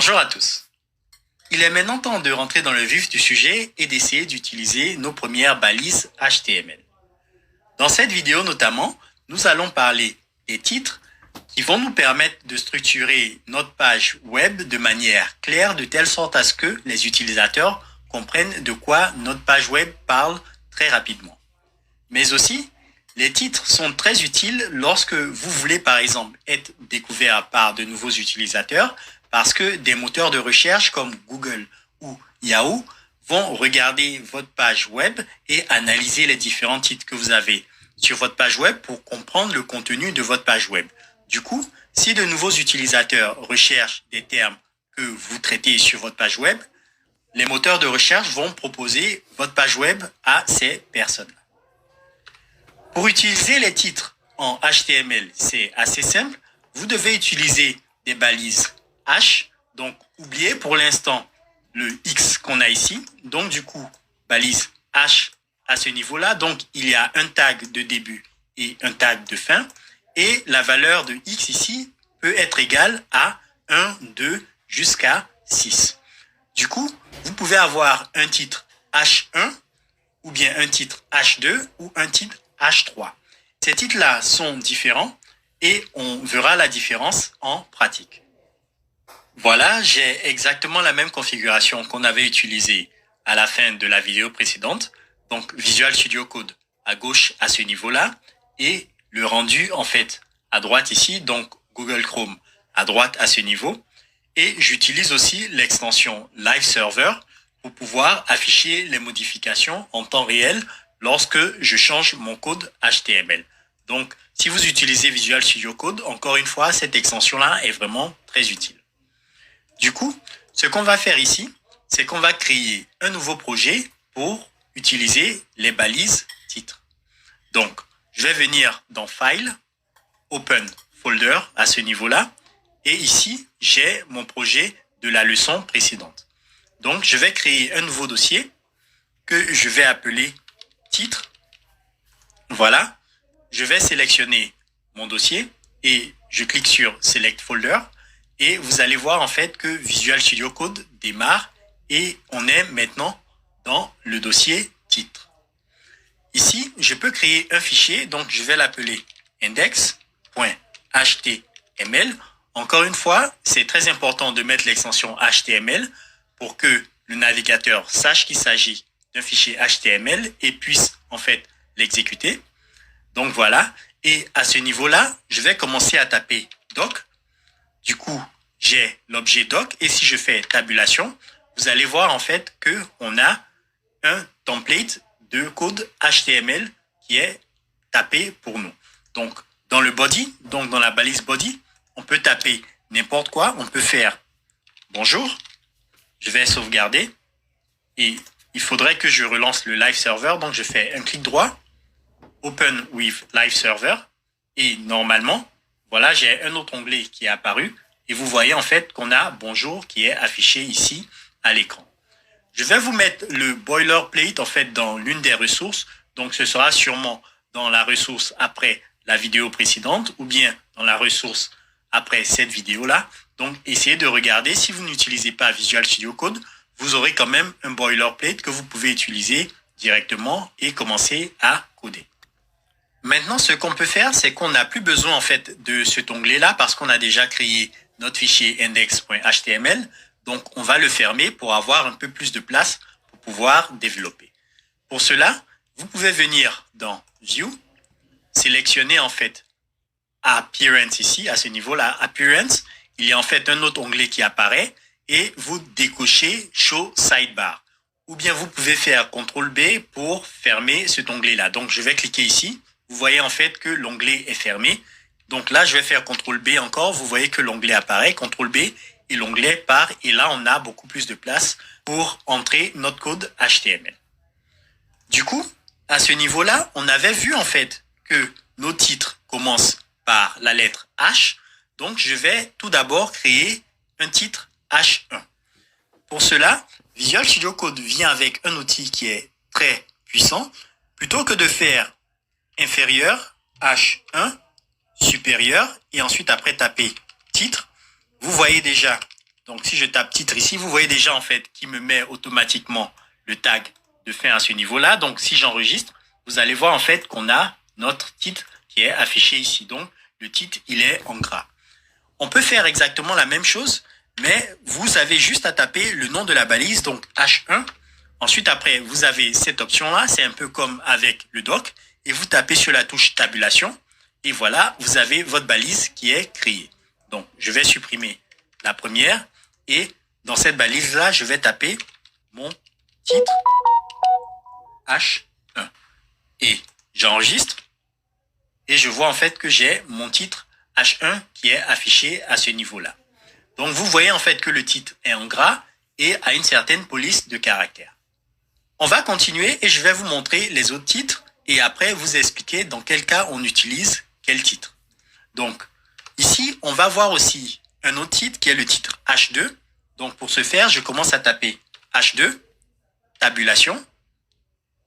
Bonjour à tous. Il est maintenant temps de rentrer dans le vif du sujet et d'essayer d'utiliser nos premières balises HTML. Dans cette vidéo notamment, nous allons parler des titres qui vont nous permettre de structurer notre page web de manière claire de telle sorte à ce que les utilisateurs comprennent de quoi notre page web parle très rapidement. Mais aussi, les titres sont très utiles lorsque vous voulez par exemple être découvert par de nouveaux utilisateurs parce que des moteurs de recherche comme Google ou Yahoo vont regarder votre page web et analyser les différents titres que vous avez sur votre page web pour comprendre le contenu de votre page web. Du coup, si de nouveaux utilisateurs recherchent des termes que vous traitez sur votre page web, les moteurs de recherche vont proposer votre page web à ces personnes. Pour utiliser les titres en HTML, c'est assez simple. Vous devez utiliser des balises H. Donc, oubliez pour l'instant le X qu'on a ici. Donc, du coup, balise H à ce niveau-là. Donc, il y a un tag de début et un tag de fin. Et la valeur de X ici peut être égale à 1, 2 jusqu'à 6. Du coup, vous pouvez avoir un titre H1 ou bien un titre H2 ou un titre H3. Ces titres-là sont différents et on verra la différence en pratique. Voilà, j'ai exactement la même configuration qu'on avait utilisée à la fin de la vidéo précédente. Donc Visual Studio Code à gauche à ce niveau-là et le rendu en fait à droite ici, donc Google Chrome à droite à ce niveau. Et j'utilise aussi l'extension Live Server pour pouvoir afficher les modifications en temps réel lorsque je change mon code HTML. Donc, si vous utilisez Visual Studio Code, encore une fois, cette extension-là est vraiment très utile. Du coup, ce qu'on va faire ici, c'est qu'on va créer un nouveau projet pour utiliser les balises titres. Donc, je vais venir dans File, Open Folder à ce niveau-là. Et ici, j'ai mon projet de la leçon précédente. Donc, je vais créer un nouveau dossier que je vais appeler titre. Voilà. Je vais sélectionner mon dossier et je clique sur Select Folder. Et vous allez voir en fait que Visual Studio Code démarre et on est maintenant dans le dossier titre. Ici, je peux créer un fichier, donc je vais l'appeler index.html. Encore une fois, c'est très important de mettre l'extension HTML pour que le navigateur sache qu'il s'agit d'un fichier HTML et puisse en fait l'exécuter. Donc voilà, et à ce niveau-là, je vais commencer à taper doc. Du coup, j'ai l'objet doc et si je fais tabulation, vous allez voir en fait que on a un template de code HTML qui est tapé pour nous. Donc dans le body, donc dans la balise body, on peut taper n'importe quoi. On peut faire bonjour. Je vais sauvegarder et il faudrait que je relance le live server. Donc je fais un clic droit, open with live server et normalement, voilà, j'ai un autre onglet qui est apparu et vous voyez en fait qu'on a bonjour qui est affiché ici à l'écran. Je vais vous mettre le boilerplate en fait dans l'une des ressources. Donc ce sera sûrement dans la ressource après la vidéo précédente ou bien dans la ressource après cette vidéo-là. Donc, essayez de regarder. Si vous n'utilisez pas Visual Studio Code, vous aurez quand même un boilerplate que vous pouvez utiliser directement et commencer à coder. Maintenant, ce qu'on peut faire, c'est qu'on n'a plus besoin en fait de cet onglet-là parce qu'on a déjà créé notre fichier index.html. Donc, on va le fermer pour avoir un peu plus de place pour pouvoir développer. Pour cela, vous pouvez venir dans View, sélectionner en fait Appearance ici, à ce niveau-là, Appearance, il y a en fait un autre onglet qui apparaît et vous décochez Show Sidebar. Ou bien vous pouvez faire CTRL B pour fermer cet onglet-là. Donc, je vais cliquer ici. Vous voyez en fait que l'onglet est fermé. Donc là, je vais faire CTRL B encore. Vous voyez que l'onglet apparaît, CTRL B et l'onglet part. Et là, on a beaucoup plus de place pour entrer notre code HTML. Du coup, à ce niveau-là, on avait vu en fait que nos titres commencent par la lettre H. Donc, je vais tout d'abord créer un titre H1. Pour cela, Visual Studio Code vient avec un outil qui est très puissant. Plutôt que de faire inférieur, H1, supérieur, et ensuite après taper titre, vous voyez déjà Donc, si je tape titre ici, vous voyez déjà en fait qu'il me met automatiquement le tag de fin à ce niveau-là. Donc, si j'enregistre, vous allez voir en fait qu'on a notre titre qui est affiché ici. Donc, le titre, il est en gras. On peut faire exactement la même chose, mais vous avez juste à taper le nom de la balise, donc H1. Ensuite, après, vous avez cette option-là. C'est un peu comme avec le doc. Et vous tapez sur la touche tabulation. Et voilà, vous avez votre balise qui est créée. Donc, je vais supprimer la première. Et dans cette balise-là, je vais taper mon titre H1. Et j'enregistre. Et je vois en fait que j'ai mon titre H1 qui est affiché à ce niveau-là. Donc, vous voyez en fait que le titre est en gras et a une certaine police de caractère. On va continuer et je vais vous montrer les autres titres et après vous expliquer dans quel cas on utilise quel titre. Donc, ici, on va voir aussi un autre titre qui est le titre H2. Donc, pour ce faire, je commence à taper H2, tabulation.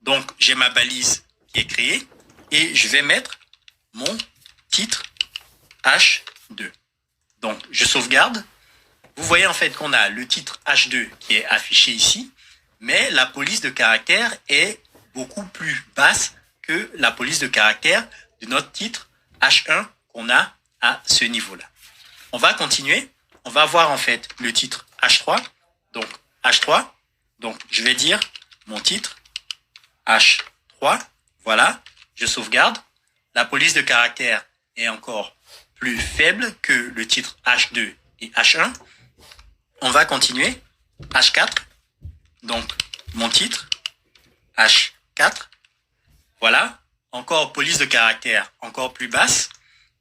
Donc, j'ai ma balise qui est créée et je vais mettre mon titre H2. Donc, je sauvegarde. Vous voyez en fait qu'on a le titre H2 qui est affiché ici, mais la police de caractère est beaucoup plus basse que la police de caractère de notre titre H1 qu'on a à ce niveau-là. On va continuer. On va voir en fait le titre H3. Donc, H3. Donc, je vais dire mon titre H3. Voilà. Je sauvegarde. La police de caractère est encore plus faible que le titre H2 et H1. On va continuer. H4. Donc, mon titre H4. Voilà. Encore police de caractère encore plus basse.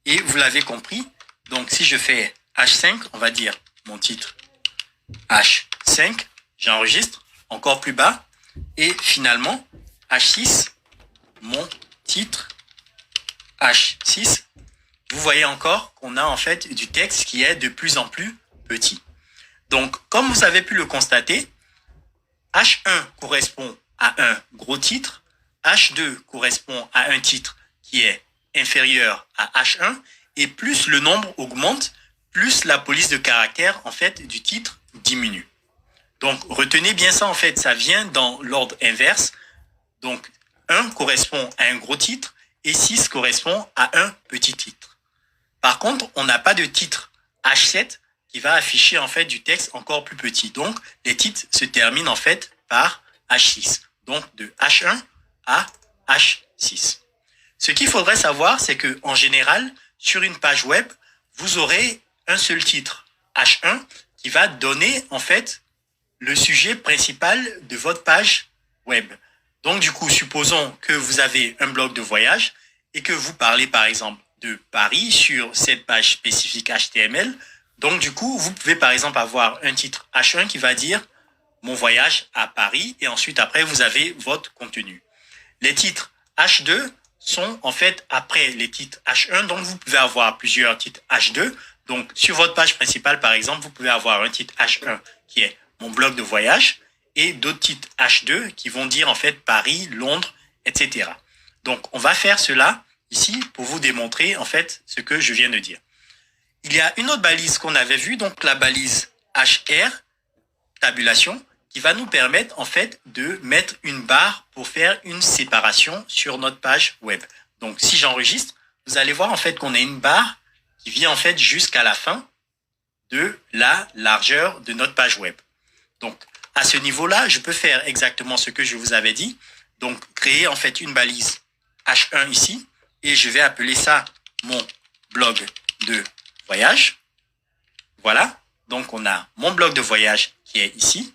Et vous l'avez compris. Donc, si je fais H5, on va dire mon titre H5. J'enregistre encore plus bas. Et finalement, H6, mon titre H6. Vous voyez encore qu'on a en fait du texte qui est de plus en plus petit. Donc, comme vous avez pu le constater, H1 correspond à un gros titre, H2 correspond à un titre qui est inférieur à H1, et plus le nombre augmente, plus la police de caractère en fait du titre diminue. Donc, retenez bien ça, en fait, ça vient dans l'ordre inverse. Donc, 1 correspond à un gros titre et 6 correspond à un petit titre. Par contre, on n'a pas de titre H7 qui va afficher en fait du texte encore plus petit. Donc, les titres se terminent en fait par H6. Donc, de H1 à H6. Ce qu'il faudrait savoir, c'est que en général, sur une page web, vous aurez un seul titre H1 qui va donner en fait le sujet principal de votre page web. Donc, du coup, supposons que vous avez un blog de voyage et que vous parlez, par exemple, de Paris sur cette page spécifique HTML. Donc, du coup, vous pouvez, par exemple, avoir un titre H1 qui va dire « Mon voyage à Paris » et ensuite, après, vous avez votre contenu. Les titres H2 sont, en fait, après les titres H1. Donc, vous pouvez avoir plusieurs titres H2. Donc, sur votre page principale, par exemple, vous pouvez avoir un titre H1 qui est « Mon blog de voyage » et d'autres titres H2 qui vont dire en fait Paris, Londres, etc. Donc, on va faire cela ici pour vous démontrer en fait ce que je viens de dire. Il y a une autre balise qu'on avait vue, donc la balise HR, tabulation, qui va nous permettre en fait de mettre une barre pour faire une séparation sur notre page web. Donc, si j'enregistre, vous allez voir en fait qu'on a une barre qui vient en fait jusqu'à la fin de la largeur de notre page web. Donc, à ce niveau-là, je peux faire exactement ce que je vous avais dit. Donc, créer en fait une balise H1 ici. Et je vais appeler ça mon blog de voyage. Voilà. Donc, on a mon blog de voyage qui est ici.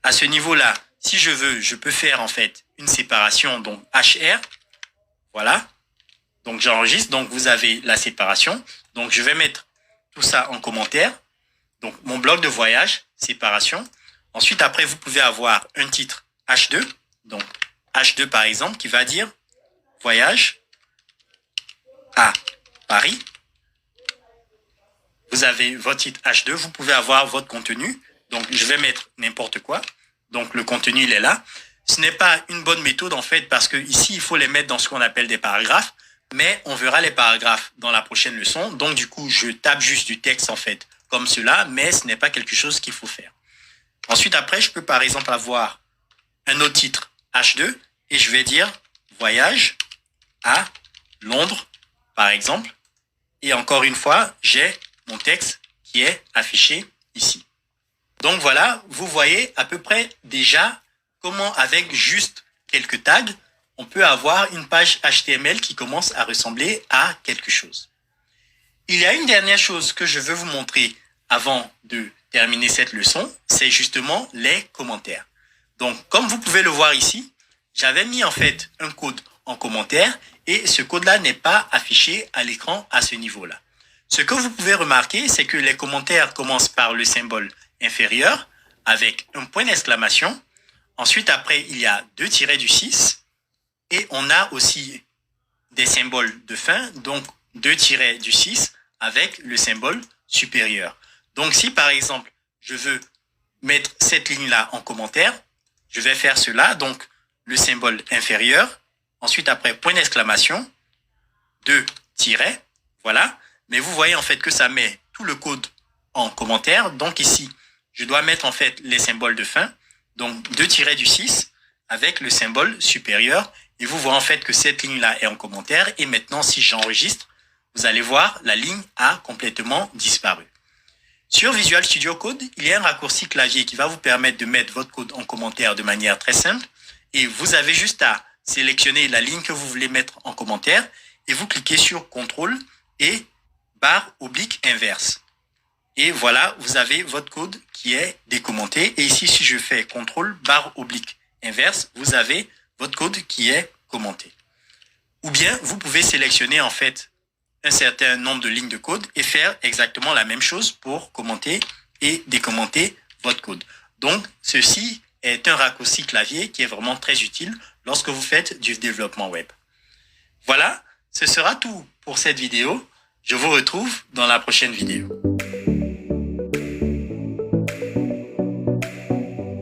À ce niveau-là, si je veux, je peux faire en fait une séparation. Donc, HR. Voilà. Donc, j'enregistre. Donc, vous avez la séparation. Donc, je vais mettre tout ça en commentaire. Donc, mon blog de voyage, séparation. Ensuite, après, vous pouvez avoir un titre H2. Donc, H2, par exemple, qui va dire « Voyage à Paris ». Vous avez votre titre H2. Vous pouvez avoir votre contenu. Donc, je vais mettre n'importe quoi. Donc, le contenu, il est là. Ce n'est pas une bonne méthode, en fait, parce que ici, il faut les mettre dans ce qu'on appelle des paragraphes. Mais on verra les paragraphes dans la prochaine leçon. Donc, du coup, je tape juste du texte, en fait, comme cela, mais ce n'est pas quelque chose qu'il faut faire. Ensuite, après, je peux par exemple avoir un autre titre H2 et je vais dire voyage à Londres, par exemple. Et encore une fois, j'ai mon texte qui est affiché ici. Donc voilà, vous voyez à peu près déjà comment avec juste quelques tags, on peut avoir une page HTML qui commence à ressembler à quelque chose. Il y a une dernière chose que je veux vous montrer avant de terminer cette leçon, c'est justement les commentaires. Donc, comme vous pouvez le voir ici, j'avais mis en fait un code en commentaire et ce code-là n'est pas affiché à l'écran à ce niveau-là. Ce que vous pouvez remarquer, c'est que les commentaires commencent par le symbole inférieur avec un point d'exclamation. Ensuite, après, il y a 2 tirets du 6 et on a aussi des symboles de fin, donc 2 tirets du 6 avec le symbole supérieur. Donc, si par exemple, je veux mettre cette ligne-là en commentaire, je vais faire cela, donc le symbole inférieur, ensuite après point d'exclamation, 2 tirets, voilà. Mais vous voyez en fait que ça met tout le code en commentaire. Donc ici, je dois mettre en fait les symboles de fin, donc 2 tirets du 6 avec le symbole supérieur. Et vous voyez en fait que cette ligne-là est en commentaire. Et maintenant, si j'enregistre, vous allez voir, la ligne a complètement disparu. Sur Visual Studio Code, il y a un raccourci clavier qui va vous permettre de mettre votre code en commentaire de manière très simple. Et vous avez juste à sélectionner la ligne que vous voulez mettre en commentaire et vous cliquez sur CTRL et barre oblique inverse. Et voilà, vous avez votre code qui est décommenté. Et ici, si je fais CTRL barre oblique inverse, vous avez votre code qui est commenté. Ou bien, vous pouvez sélectionner en fait un certain nombre de lignes de code et faire exactement la même chose pour commenter et décommenter votre code. Donc, ceci est un raccourci clavier qui est vraiment très utile lorsque vous faites du développement web. Voilà, ce sera tout pour cette vidéo. Je vous retrouve dans la prochaine vidéo.